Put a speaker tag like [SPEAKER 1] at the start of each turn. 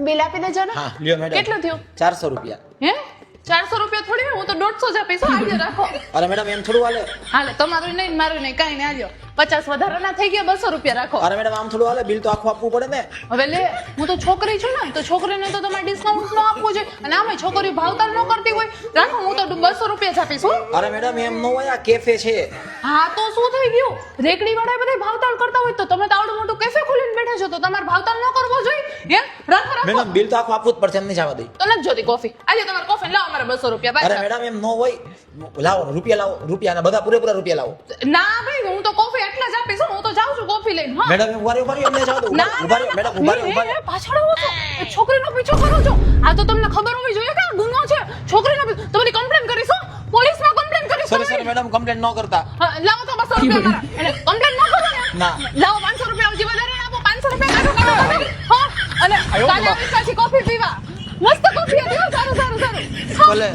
[SPEAKER 1] Bill આપી દેજો ને.
[SPEAKER 2] હા લ્યો મેડમ.
[SPEAKER 1] કેટલું થયું?
[SPEAKER 2] 400 રૂપિયા.
[SPEAKER 1] હે 400 રૂપિયા થોડી હોય, હું તો 150 જ આપીશ. આજે રાખો.
[SPEAKER 2] અરે મેડમ એમ થોડું હાલે.
[SPEAKER 1] હાલે તમારું નહીં મારું નહીં કાંઈ નહીં. આલ્યો 50 વધારાના થઈ ગયા, 200 રૂપિયા રાખો.
[SPEAKER 2] અરે મેડમ આમ થોડું હાલે, બિલ તો આખું આપવું પડે ને.
[SPEAKER 1] હવે લે, હું તો છોકરી છું ને, તો છોકરીને તો તમારે ડિસ્કાઉન્ટ નો આપવું જોઈએ. અને આમે છોકરી ભાવતાલ ન કરતી હોય, રાખો હું તો 200 રૂપિયા જ આપીશ. હો.
[SPEAKER 2] અરે મેડમ એમ ન હોય, આ કેફે છે.
[SPEAKER 1] હા તો શું થઈ ગયું? રેકડી વાળા બધા ભાવતાલ કરતા હોય તો તમે તો આવડું મોટું કેફે ખોલીને બેઠા છો, તો તમારે ભાવતાલ ન કરવો જોઈએ. હે રાખો રાખો.
[SPEAKER 2] મેડમ બિલ તો આખું આપવું જ પડશે, એમ નહીં જવા દઈ.
[SPEAKER 1] તો નથી જોતી કોફી. આજે તમારે કોફી લાવો, અમારે 200 રૂપિયા
[SPEAKER 2] અરે
[SPEAKER 1] પાછા.
[SPEAKER 2] મેડમ એમ ન હોય, લાવો રૂપિયા, લાવો રૂપિયા, અને બધા પૂરેપૂરા રૂપિયા લાવો.
[SPEAKER 1] ના ભાઈ, હું તો કોફી એટલા જ આપીશ. હું તો જાઉં છું કોફી લઈને. હા
[SPEAKER 2] મેડમ ઉભા રહ્યો, એમને જવા દો.
[SPEAKER 1] ના,
[SPEAKER 2] ઉભા રહ્યો મેડમ, ઉભા રહ્યો, ઉભા રહ્યો.
[SPEAKER 1] પાછળ આવો છો, એ છોકરીનો પીછો કરો છો. આ તો તમને ખબર હોવી જોઈએ કે આ ગુનો છે. છોકરીનો તમારી કમ્પ્લેન કરીશું, પોલીસમાં કમ્પ્લેન કરીશું.
[SPEAKER 2] સોરી સર મેડમ, કમ્પ્લેન ન કરતા.
[SPEAKER 1] હા, લાવો તો 200 રૂપિયા મારા. એટલે કમ્પ્લેન ન કરો ને.
[SPEAKER 2] ના.
[SPEAKER 1] લાવો 500 રૂપિયા હજી વધારે આપો. 500 રૂપિયા કાઢો. હા, અને કાલે આવીશ પાછી કોફી પીવા. મસ્ત કોફી હતી હો, સારું સારું સારું.
[SPEAKER 2] ભલે.